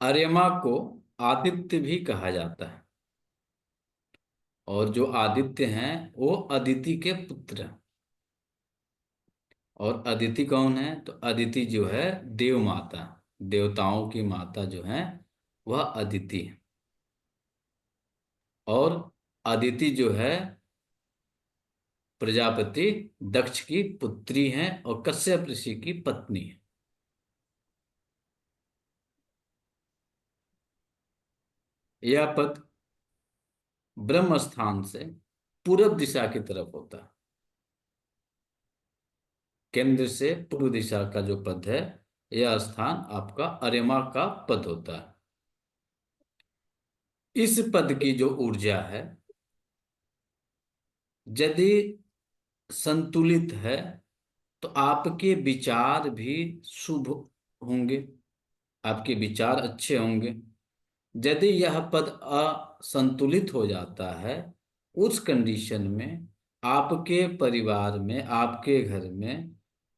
अर्यमा को आदित्य भी कहा जाता है। और जो आदित्य हैं वो अदिति के पुत्र हैं। और अदिति कौन है? तो अदिति जो है देव माता, देवताओं की माता जो है वह अदिति है। और अदिति जो है प्रजापति दक्ष की पुत्री हैं और कश्यप ऋषि की पत्नी है। यह पद ब्रह्म स्थान से पूरब दिशा की तरफ होता है। केंद्र से पूर्व दिशा का जो पद है, यह स्थान आपका अर्यमा का पद होता है। इस पद की जो ऊर्जा है, यदि संतुलित है तो आपके विचार भी शुभ होंगे, आपके विचार अच्छे होंगे। यदि यह पद असंतुलित हो जाता है, उस कंडीशन में आपके परिवार में, आपके घर में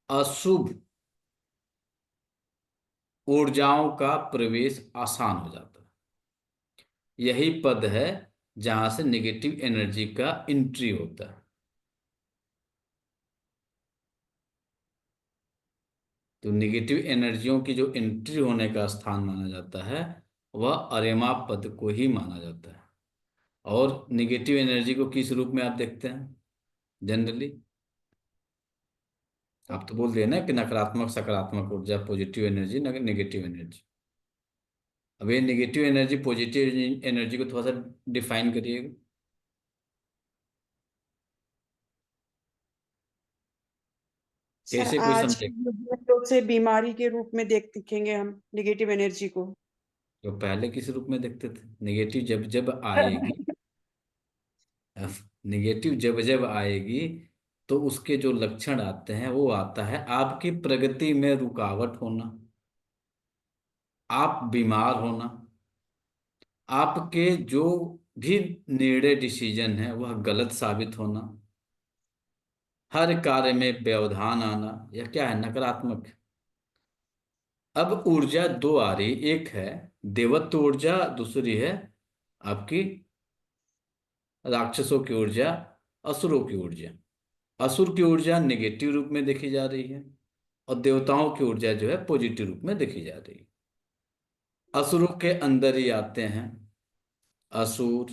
अशुभ ऊर्जाओं का प्रवेश आसान हो जाता है। यही पद है जहां से नेगेटिव एनर्जी का एंट्री होता है। तो नेगेटिव एनर्जियों की जो एंट्री होने का स्थान माना जाता है, वह अर्यमा पद को ही माना जाता है। और नेगेटिव एनर्जी को किस रूप में आप देखते हैं जनरली? आप तो बोल दिए ना कि नकारात्मक सकारात्मक ऊर्जा, पॉजिटिव एनर्जी, नेगेटिव एनर्जी। अब ये नेगेटिव एनर्जी पॉजिटिव एनर्जी को थोड़ा सा डिफाइन करिएगा। सर कैसे कोई आज के समझेगा? युग में तो उसे बीमारी के रूप में देख दिखेंगे हम निगेटिव एनर्जी को। तो पहले किस रूप में देखते थे? नेगेटिव जब जब आएगी, नेगेटिव जब जब आएगी तो उसके जो लक्षण आते हैं वो आता है आपकी प्रगति में रुकावट होना, आप बीमार होना, आपके जो भी निर्णय डिसीजन है वह गलत साबित होना, हर कार्य में व्यवधान आना। यह क्या है? नकारात्मक है। अब ऊर्जा दो आ रही, एक है देवत्व ऊर्जा, दूसरी है आपकी राक्षसों की ऊर्जा, असुरों की ऊर्जा। असुर की ऊर्जा नेगेटिव रूप में देखी जा रही है और देवताओं की ऊर्जा जो है पॉजिटिव रूप में देखी जा रही है। असुरों के अंदर ही आते हैं असुर,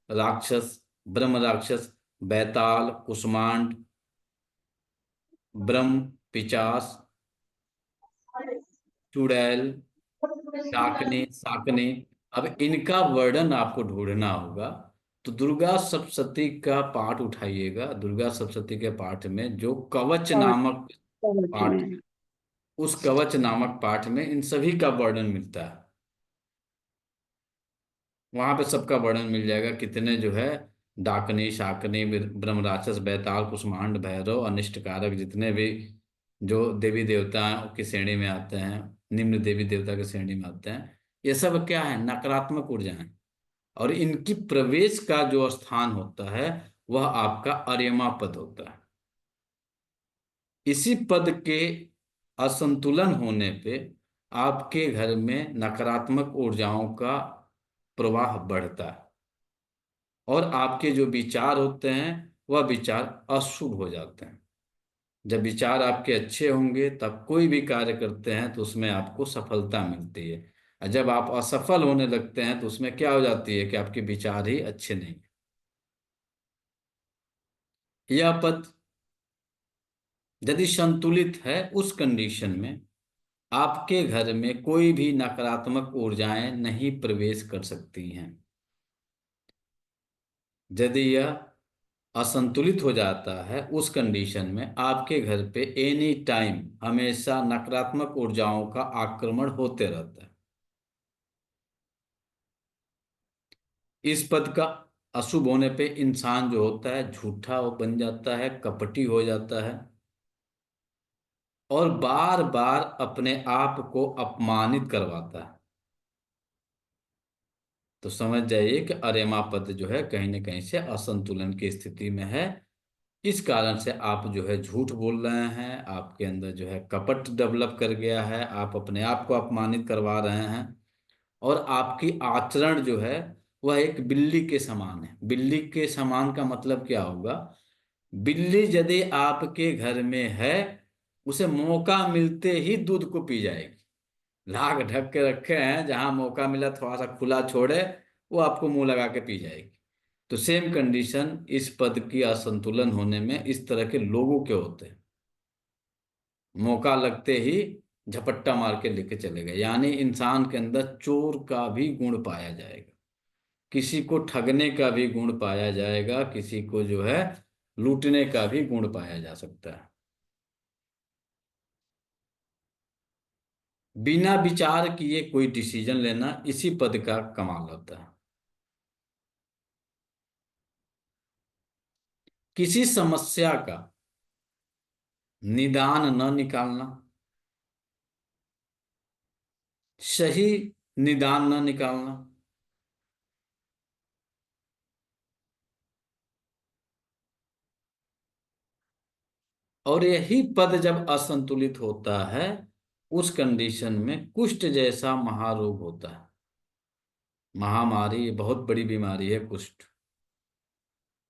राक्षस, ब्रह्म राक्षस, बैताल, कुष्मांड, ब्रह्म, पिचास, चुड़ैल, डाकने, साकने। अब इनका वर्णन आपको ढूंढना होगा। तो दुर्गा सप्तशती का पाठ उठाइएगा। दुर्गा सप्तशती के पाठ में जो कवच पाँच नामक पाँच पाठ में। है, उस कवच नामक पाठ में इन सभी का वर्णन मिलता है। वहां पे सबका वर्णन मिल जाएगा, कितने जो है डाकनी, शाकनी, ब्रह्म राक्षस, बैताल, कुष्मांड, भैरव, अनिष्टकारक, जितने भी जो देवी देवता की श्रेणी में आते हैं, निम्न देवी देवता की श्रेणी में आते हैं, ये सब क्या है? नकारात्मक ऊर्जा है। और इनकी प्रवेश का जो स्थान होता है वह आपका अर्यमा पद होता है। इसी पद के असंतुलन होने पे आपके घर में नकारात्मक ऊर्जाओं का प्रवाह बढ़ता है और आपके जो विचार होते हैं वह विचार अशुभ हो जाते हैं। जब विचार आपके अच्छे होंगे तब कोई भी कार्य करते हैं तो उसमें आपको सफलता मिलती है। और जब आप असफल होने लगते हैं तो उसमें क्या हो जाती है कि आपके विचार ही अच्छे नहीं। यह पद यदि संतुलित है, उस कंडीशन में आपके घर में कोई भी नकारात्मक ऊर्जाएं नहीं प्रवेश कर सकती हैं। यदि यह असंतुलित हो जाता है, उस कंडीशन में आपके घर पे एनी टाइम हमेशा नकारात्मक ऊर्जाओं का आक्रमण होते रहता है। इस पद का अशुभ होने पे इंसान जो होता है झूठा बन जाता है, कपटी हो जाता है और बार बार अपने आप को अपमानित करवाता है। तो समझ जाइए कि अरेमा पद जो है कहीं ना कहीं से असंतुलन की स्थिति में है। इस कारण से आप जो है झूठ बोल रहे हैं, आपके अंदर जो है कपट डेवलप कर गया है, आप अपने आप को अपमानित करवा रहे हैं और आपकी आचरण जो है वह एक बिल्ली के समान है। बिल्ली के समान का मतलब क्या होगा? बिल्ली यदि आपके घर में है, उसे मौका मिलते ही दूध को पी जाएगी। लाख ढक के रखे हैं, जहां मौका मिला थोड़ा सा खुला छोड़े, वो आपको मुंह लगा के पी जाएगी। तो सेम कंडीशन इस पद की असंतुलन होने में इस तरह के लोगों के होते हैं। मौका लगते ही झपट्टा मार के लेके चले गए। यानी इंसान के अंदर चोर का भी गुण पाया जाएगा, किसी को ठगने का भी गुण पाया जाएगा, किसी को जो है लूटने का भी गुण पाया जा सकता है। बिना विचार किए कोई डिसीजन लेना, इसी पद का कमाल होता है। किसी समस्या का निदान न निकालना, सही निदान न निकालना। और यही पद जब असंतुलित होता है, उस कंडीशन में कुष्ठ जैसा महारोग होता है। महामारी, ये बहुत बड़ी बीमारी है कुष्ठ,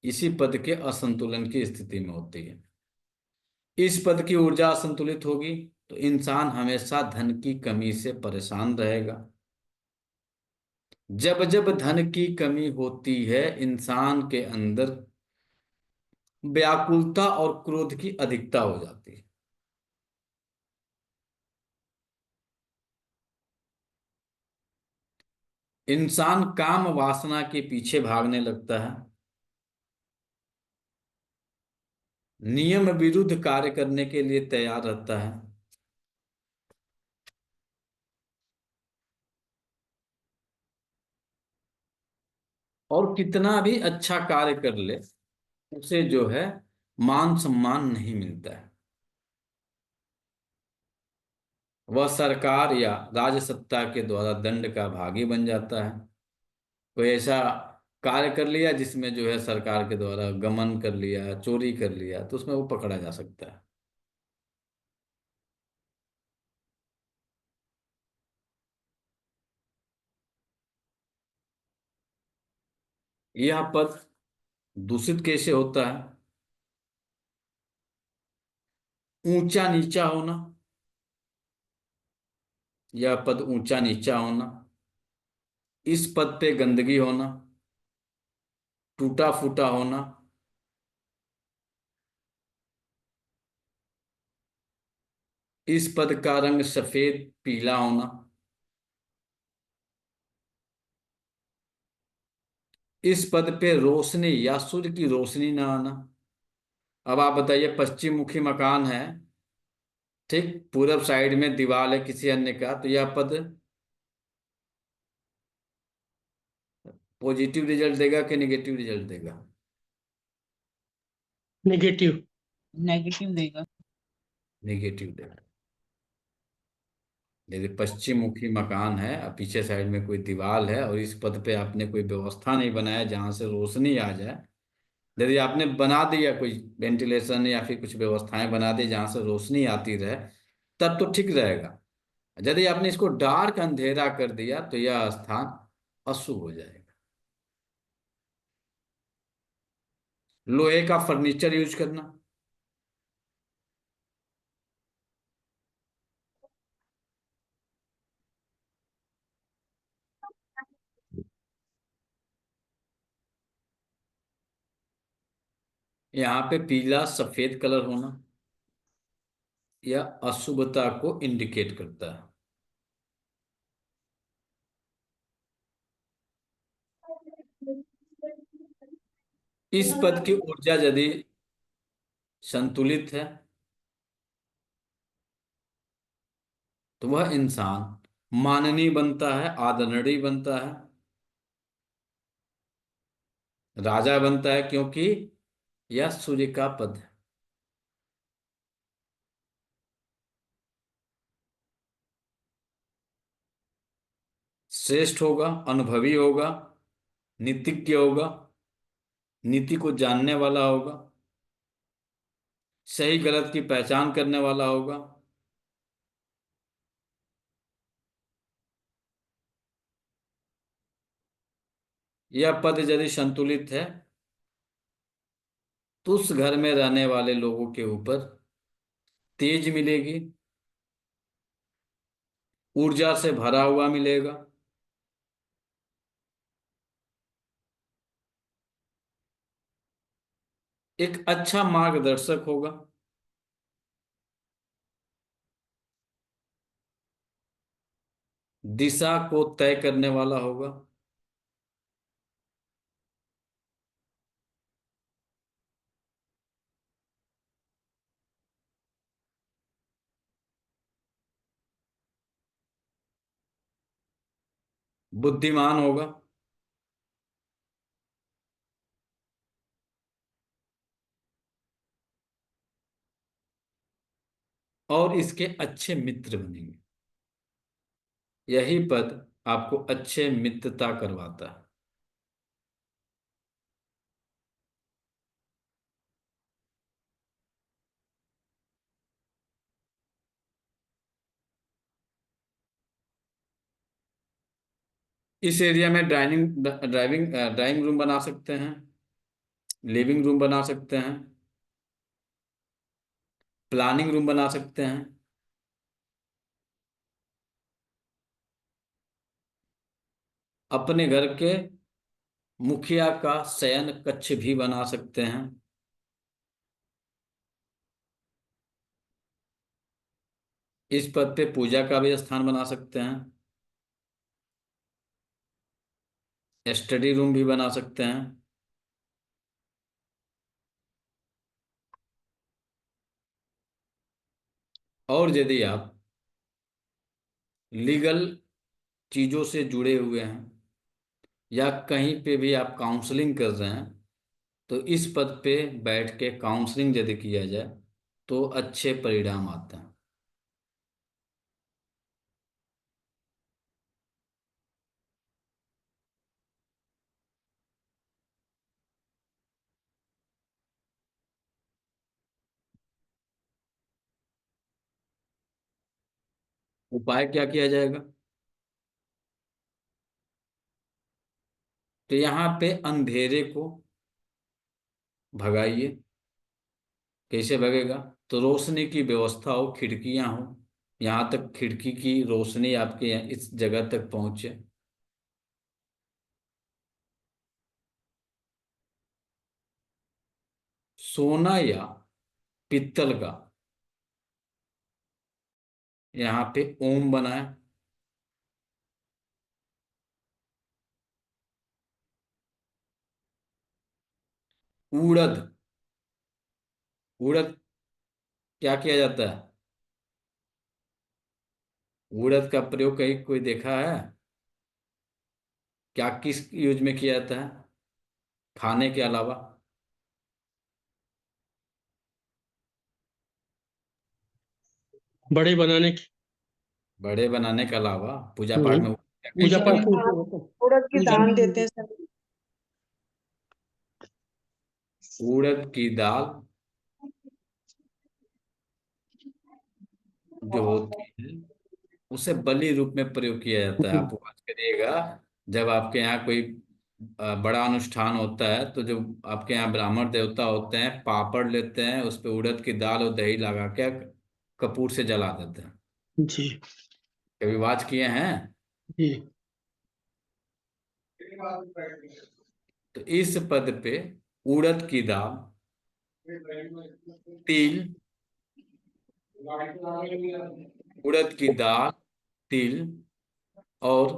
इसी पद के असंतुलन की स्थिति में होती है। इस पद की ऊर्जा असंतुलित होगी तो इंसान हमेशा धन की कमी से परेशान रहेगा। जब जब धन की कमी होती है, इंसान के अंदर व्याकुलता और क्रोध की अधिकता हो जाती है। इंसान काम वासना के पीछे भागने लगता है, नियम विरुद्ध कार्य करने के लिए तैयार रहता है, और कितना भी अच्छा कार्य कर ले, उसे जो है मान सम्मान नहीं मिलता है। वह सरकार या राजसत्ता के द्वारा दंड का भागी बन जाता है। कोई ऐसा कार्य कर लिया जिसमें जो है सरकार के द्वारा गमन कर लिया, चोरी कर लिया, तो उसमें वो पकड़ा जा सकता है। यह पद दूषित कैसे होता है? ऊंचा नीचा होना, यह पद ऊंचा नीचा होना, इस पद पे गंदगी होना, टूटा फूटा होना, इस पद का रंग सफेद पीला होना, इस पद पे रोशनी या सूर्य की रोशनी ना आना। अब आप बताइए, पश्चिम मुखी मकान है, ठीक, पूरब साइड में दीवार है किसी अन्य का, तो यह पद पॉजिटिव रिजल्ट देगा कि नेगेटिव रिजल्ट देगा? नेगेटिव। नेगेटिव देगा। नेगेटिव देगा। यदि पश्चिम मुखी मकान है और पीछे साइड में कोई दीवार है, और इस पद पे आपने कोई व्यवस्था नहीं बनाया जहां से रोशनी आ जाए, यदि आपने बना दिया कोई वेंटिलेशन या फिर कुछ व्यवस्थाएं बना दी जहां से रोशनी आती रहे, तब तो ठीक रहेगा। यदि आपने इसको डार्क अंधेरा कर दिया तो यह स्थान अशुभ हो जाएगा। लोहे का फर्नीचर यूज करना, यहाँ पे पीला सफेद कलर होना, यह अशुभता को इंडिकेट करता है। इस पद की ऊर्जा यदि संतुलित है, तो वह इंसान माननीय बनता है, आदरणीय बनता है, राजा बनता है, क्योंकि यह सूर्य का पद है। श्रेष्ठ होगा, अनुभवी होगा, नीतिज्ञ होगा, नीति को जानने वाला होगा, सही गलत की पहचान करने वाला होगा, यह पद यदि संतुलित है तो उस घर में रहने वाले लोगों के ऊपर तेज मिलेगी, ऊर्जा से भरा हुआ मिलेगा, एक अच्छा मार्गदर्शक होगा, दिशा को तय करने वाला होगा, बुद्धिमान होगा, और इसके अच्छे मित्र बनेंगे। यही पद आपको अच्छे मित्रता करवाता है। इस एरिया में ड्राइविंग रूम बना सकते हैं, लिविंग रूम बना सकते हैं, प्लानिंग रूम बना सकते हैं, अपने घर के मुखिया का शयन कक्ष भी बना सकते हैं, इस पद पे पूजा का भी स्थान बना सकते हैं, स्टडी रूम भी बना सकते हैं, और यदि आप लीगल चीजों से जुड़े हुए हैं या कहीं पे भी आप काउंसलिंग कर रहे हैं तो इस पद पे बैठ के काउंसलिंग यदि किया जाए तो अच्छे परिणाम आते हैं। उपाय क्या किया जाएगा? तो यहाँ पे अंधेरे को भगाइए। कैसे भगेगा? तो रोशनी की व्यवस्था हो, खिड़कियां हो, यहाँ तक खिड़की की रोशनी आपके यहाँ इस जगह तक पहुंचे। सोना या पित्तल का यहाँ पे ओम बनाए। उड़द, उड़द क्या किया जाता है? उड़द का प्रयोग कहीं कोई देखा है? क्या किस यूज में किया जाता है खाने के अलावा? बड़े बनाने की। बड़े बनाने के अलावा पूजा पाठ हम्म, में क्या किया पूजा जाता पाठ है? में आप उपयोग होता है। उड़द की पूजा दान में देते हैं सर। उड़द की दाल जो होती है उसे बलि रूप में प्रयोग किया जाता है। आप बात करिएगा जब आपके यहाँ कोई बड़ा अनुष्ठान होता है तो जो आपके यहाँ ब्राह्मण देवता होते हैं पापड़ लेते हैं, उस पे उड़द की दाल और दही लगा के कपूर से जला देते हैं। जी कभी बात किए हैं? जी। तो इस पद पे उड़द की दाल, तिल, उड़द की दाल, तिल और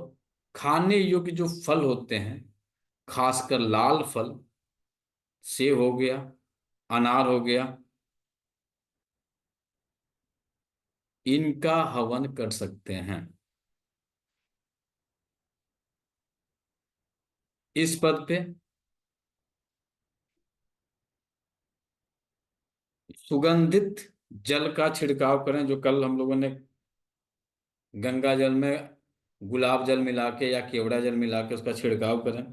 खाने योग्य जो फल होते हैं, खासकर लाल फल, सेब हो गया, अनार हो गया, इनका हवन कर सकते हैं। इस पद पे सुगंधित जल का छिड़काव करें, जो कल हम लोगों ने गंगा जल में गुलाब जल मिला के या केवड़ा जल मिला के उसका छिड़काव करें।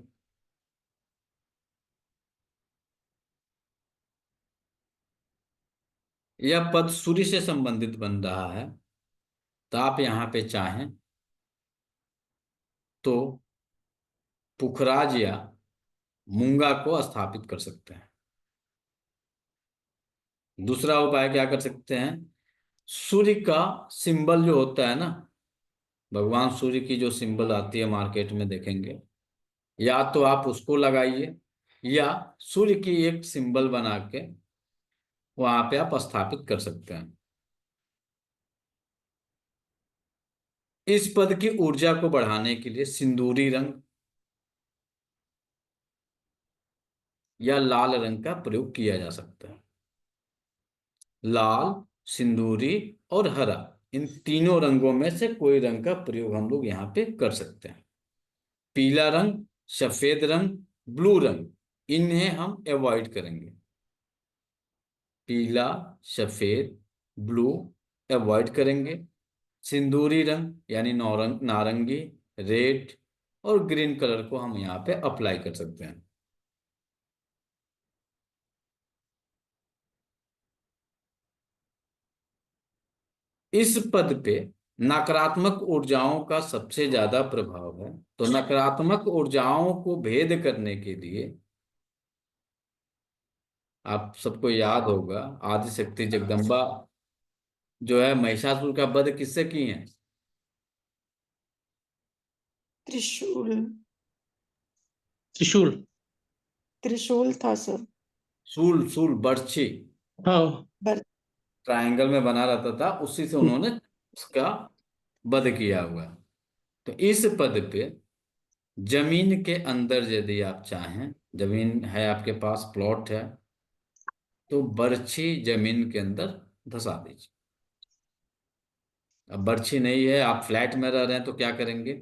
यह पद सूर्य से संबंधित बन रहा है तो आप यहाँ पे चाहें तो पुखराज या मूंगा को स्थापित कर सकते हैं। दूसरा उपाय क्या कर सकते हैं, सूर्य का सिंबल जो होता है ना, भगवान सूर्य की जो सिंबल आती है मार्केट में देखेंगे, या तो आप उसको लगाइए, या सूर्य की एक सिंबल बना के वहां पे आप स्थापित कर सकते हैं। इस पद की ऊर्जा को बढ़ाने के लिए सिंदूरी रंग या लाल रंग का प्रयोग किया जा सकता है। लाल, सिंदूरी और हरा, इन तीनों रंगों में से कोई रंग का प्रयोग हम लोग यहाँ पे कर सकते हैं। पीला रंग, सफेद रंग, ब्लू रंग, इन्हें हम अवॉइड करेंगे। पीला, सफेद, ब्लू अवॉइड करेंगे। सिंदूरी रंग यानी नारंगी, रेड और ग्रीन कलर को हम यहाँ पे अप्लाई कर सकते हैं। इस पद पे नकारात्मक ऊर्जाओं का सबसे ज्यादा प्रभाव है, तो नकारात्मक ऊर्जाओं को भेद करने के लिए आप सबको याद होगा, आदिशक्ति जगदम्बा जो है महिषासुर का वध किससे की है? त्रिशूल। त्रिशूल। त्रिशूल था सर। शूल, शूल बर्छी हाँ। बर ट्रायंगल में बना रहता था, उसी से उन्होंने उसका वध किया हुआ है। तो इस पद पे जमीन के अंदर यदि आप चाहें, जमीन है आपके पास, प्लॉट है, तो बर्छी जमीन के अंदर धंसा दीजिए। अब बर्छी नहीं है, आप फ्लैट में रह रहे हैं, तो क्या करेंगे?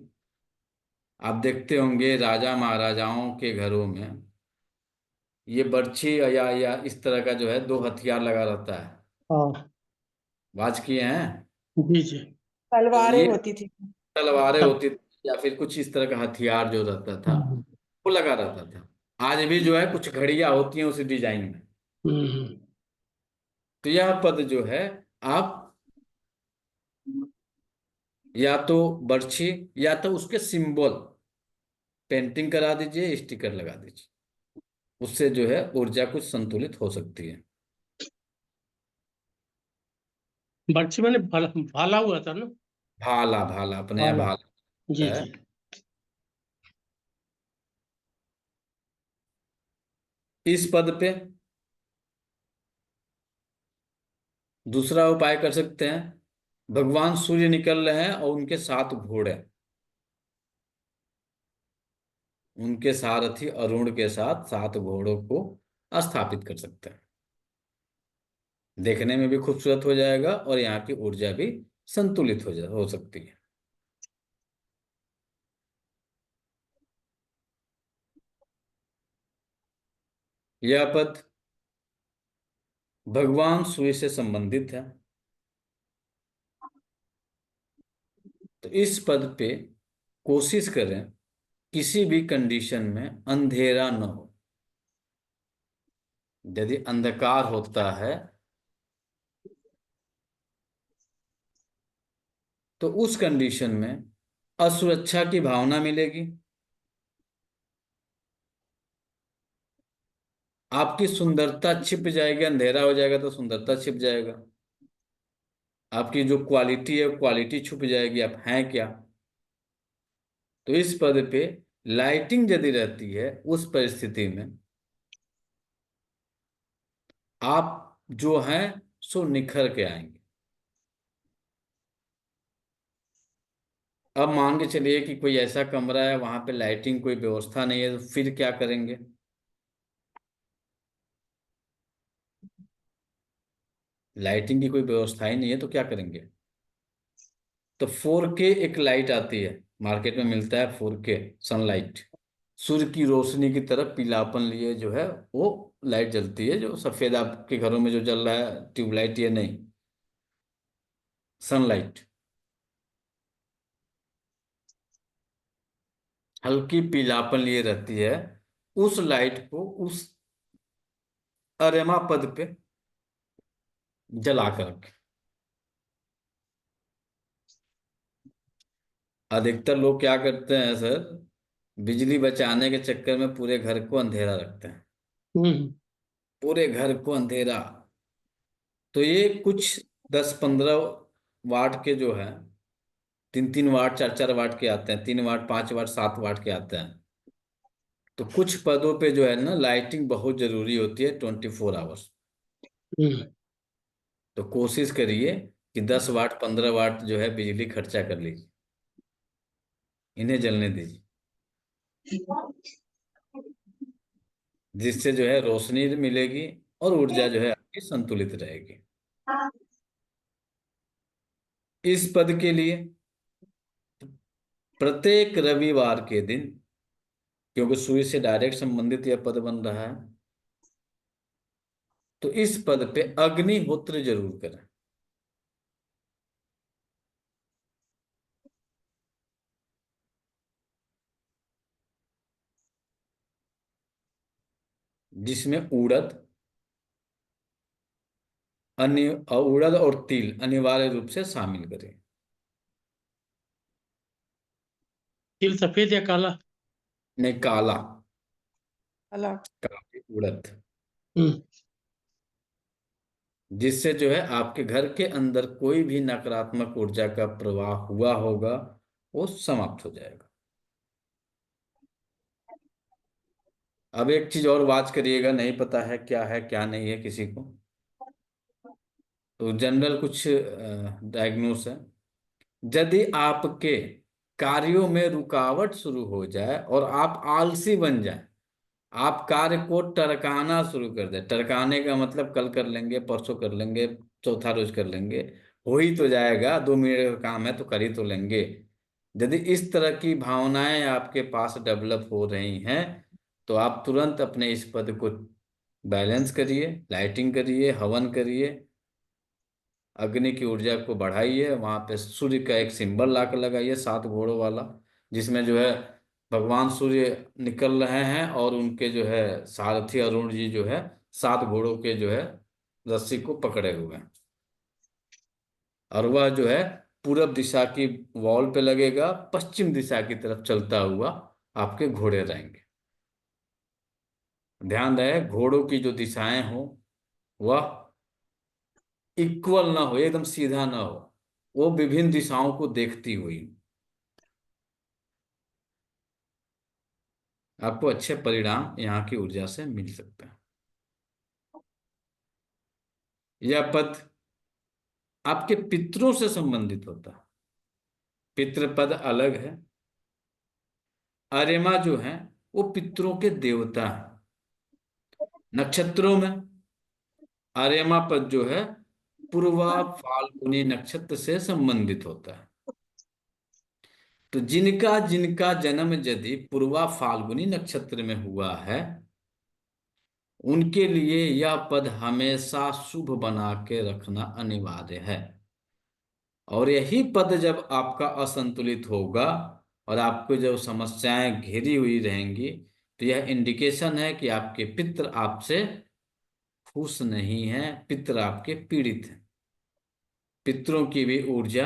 आप देखते होंगे राजा महाराजाओं के घरों में ये बर्छी या इस तरह का जो है दो हथियार लगा रहता है। हाँ। वाच किए हैं? जी जी। तो तलवारें ये होती थी। तलवारें तब। होती थी, या फिर कुछ इस तरह का हथियार जो रहता था हम्म। वो लगा रहता था। आज भी जो है कुछ घड़ियां होती हैं उसी डिजाइन में। हम्म। तो यह पद जो है, आप या तो बर्छी या तो उसके सिंबल पेंटिंग करा दीजिए, स्टिकर लगा दीजिए, उससे जो है ऊर्जा कुछ संतुलित हो सकती है। बर्छी मैंने भाला हुआ था ना। भाला, भाला अपने यहाँ भाला। भाला जी होता है। जी। इस पद पे दूसरा उपाय कर सकते हैं, भगवान सूर्य निकल रहे हैं और उनके 7 घोड़े, उनके सारथी अरुण के साथ 7 घोड़ों को स्थापित कर सकते हैं। देखने में भी खूबसूरत हो जाएगा और यहाँ की ऊर्जा भी संतुलित हो सकती है। यह पद भगवान सूर्य से संबंधित है, तो इस पद पे कोशिश करें किसी भी कंडीशन में अंधेरा न हो। यदि अंधकार होता है तो उस कंडीशन में असुरक्षा की भावना मिलेगी, आपकी सुंदरता छिप जाएगी, अंधेरा हो जाएगा तो सुंदरता छिप जाएगा, आपकी जो क्वालिटी है क्वालिटी छुप जाएगी, आप हैं क्या। तो इस पद पे लाइटिंग यदि रहती है उस परिस्थिति में आप जो हैं सो निखर के आएंगे। अब मान के चलिए कि कोई ऐसा कमरा है वहां पे लाइटिंग कोई व्यवस्था नहीं है, तो फिर क्या करेंगे? लाइटिंग की कोई व्यवस्था ही नहीं है तो क्या करेंगे? तो 4K एक लाइट आती है, मार्केट में मिलता है 4K सनलाइट, सूर्य की रोशनी की तरफ पीलापन लिए जो है वो लाइट जलती है, जो सफेद आपके घरों में जो जल रहा है ट्यूबलाइट, ये नहीं, सनलाइट हल्की पीलापन लिए रहती है। उस लाइट को उस अरेमा पद पे जला कर रखें। अधिकतर लोग क्या करते हैं सर, बिजली बचाने के चक्कर में पूरे घर को अंधेरा रखते हैं, हम्म पूरे घर को अंधेरा। तो ये कुछ 10-15 वाट के जो है, 3-3 वाट 4-4 वाट के आते हैं, 3 वाट 5 वाट 7 वाट के आते हैं। तो कुछ पदों पे जो है ना लाइटिंग बहुत जरूरी होती है 24 आवर्स। हम्म तो कोशिश करिए कि 10 वाट 15 वाट जो है बिजली खर्चा कर लीजिए, इन्हें जलने दीजिए, जिससे जो है रोशनी मिलेगी और ऊर्जा जो है आपकी संतुलित रहेगी। इस पद के लिए प्रत्येक रविवार के दिन, क्योंकि सूर्य से डायरेक्ट संबंधित यह पद बन रहा है, तो इस पद पे अग्निहोत्र जरूर करें। जिसमें उड़द उड़द और तिल अनिवार्य रूप से शामिल करें। तिल सफेद या काला? नहीं, काला, अलग। काली उड़द। हम्म जिससे जो है आपके घर के अंदर कोई भी नकारात्मक ऊर्जा का प्रवाह हुआ होगा वो समाप्त हो जाएगा। अब एक चीज और वाच करिएगा, नहीं पता है क्या नहीं है किसी को, तो जनरल कुछ डायग्नोस है। यदि आपके कार्यों में रुकावट शुरू हो जाए और आप आलसी बन जाए, आप कार्य को टरकाना शुरू कर दें, टरकाने का मतलब कल कर लेंगे, परसों कर लेंगे, चौथा रोज कर लेंगे, हो ही तो जाएगा, 2 मिनट का काम है तो कर ही तो लेंगे। यदि इस तरह की भावनाएं आपके पास डेवलप हो रही हैं, तो आप तुरंत अपने इस पद को बैलेंस करिए, लाइटिंग करिए, हवन करिए, अग्नि की ऊर्जा को बढ़ाइए, वहां पे सूर्य का एक सिंबल ला कर लगाइए 7 घोड़ों वाला, जिसमें जो है भगवान सूर्य निकल रहे हैं और उनके जो है सारथी अरुण जी जो है 7 घोड़ों के जो है रस्सी को पकड़े हुए हैं। और वह जो है पूरब दिशा की वॉल पे लगेगा, पश्चिम दिशा की तरफ चलता हुआ आपके घोड़े रहेंगे। ध्यान रहे घोड़ों की जो दिशाएं हो वह इक्वल ना हो, एकदम सीधा ना हो, वो विभिन्न दिशाओं को देखती हुई। आपको अच्छे परिणाम यहाँ की ऊर्जा से मिल सकते हैं। यह पद आपके पितरों से संबंधित होता है। पितृ पद अलग है। अरेमा जो है वो पितरों के देवता है। नक्षत्रों में अरेमा पद जो है पूर्वा फाल्गुनी नक्षत्र से संबंधित होता है। तो जिनका जिनका जन्म यदि पूर्वा फाल्गुनी नक्षत्र में हुआ है, उनके लिए यह पद हमेशा शुभ बना के रखना अनिवार्य है। और यही पद जब आपका असंतुलित होगा और आपको जब समस्याएं घेरी हुई रहेंगी, तो यह इंडिकेशन है कि आपके पितृ आपसे खुश नहीं हैं, पितृ आपके पीड़ित हैं। पितरों की भी ऊर्जा,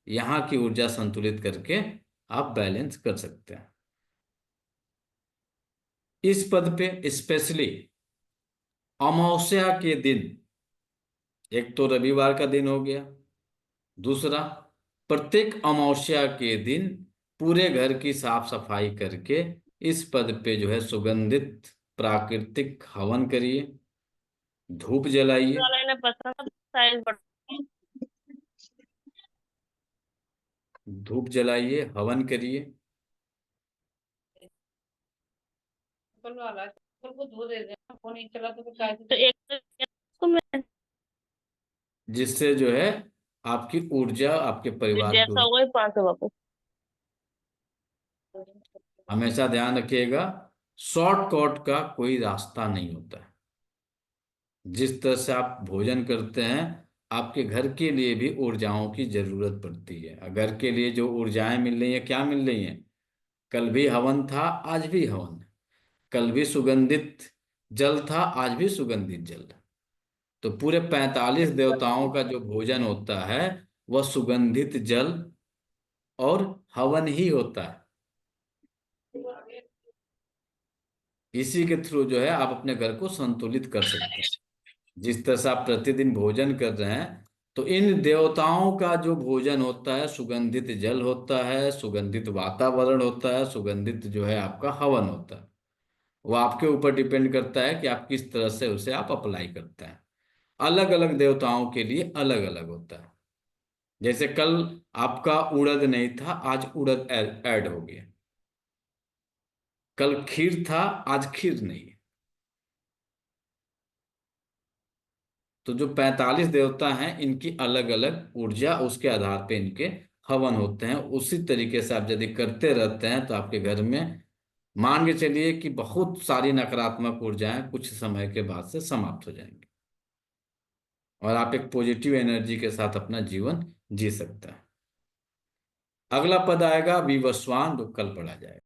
यहाँ की ऊर्जा संतुलित करके आप बैलेंस कर सकते हैं। इस पद पे स्पेशली अमावस्या के दिन, एक तो रविवार का दिन हो गया, दूसरा प्रत्येक अमावस्या के दिन पूरे घर की साफ सफाई करके इस पद पे जो है सुगंधित प्राकृतिक हवन करिए, धूप जलाइए, वाला इन्हें पसंद साइज बड़ा धूप जलाइए, हवन करिए, वाला को धो दे देना, फोन नहीं चला तो एक तो मैं जिससे जो है आपकी ऊर्जा आपके परिवार की जैसा ऊर्जा। हुआ 500 वापस। हमेशा ध्यान रखिएगा, शॉर्टकट का कोई रास्ता नहीं होता है। जिस तरह से आप भोजन करते हैं, आपके घर के लिए भी ऊर्जाओं की जरूरत पड़ती है। घर के लिए जो ऊर्जाएं मिल रही हैं, क्या मिल रही हैं? कल भी हवन था, आज भी हवन है। कल भी सुगंधित जल था, आज भी सुगंधित जल है। तो पूरे 45 देवताओं का जो भोजन होता है वह सुगंधित जल और हवन ही होता है। इसी के थ्रू जो है आप अपने घर को संतुलित कर सकते हैं। जिस तरह से आप प्रतिदिन भोजन कर रहे हैं, तो इन देवताओं का जो भोजन होता है, सुगंधित जल होता है, सुगंधित वातावरण होता है, सुगंधित जो है आपका हवन होता है, वो आपके ऊपर डिपेंड करता है कि आप किस तरह से उसे आप अप्लाई करते हैं। अलग अलग देवताओं के लिए अलग अलग होता है। जैसे कल आपका उड़द नहीं था, आज उड़द ऐड हो गया। कल खीर था, आज खीर नहीं है। तो जो 45 देवता हैं, इनकी अलग अलग ऊर्जा, उसके आधार पे इनके हवन होते हैं। उसी तरीके से आप यदि करते रहते हैं तो आपके घर में मान के चलिए कि बहुत सारी नकारात्मक ऊर्जाएं कुछ समय के बाद से समाप्त हो जाएंगी और आप एक पॉजिटिव एनर्जी के साथ अपना जीवन जी सकते हैं। अगला पद आएगा विवस्वान, जो कल पढ़ा जाएगा।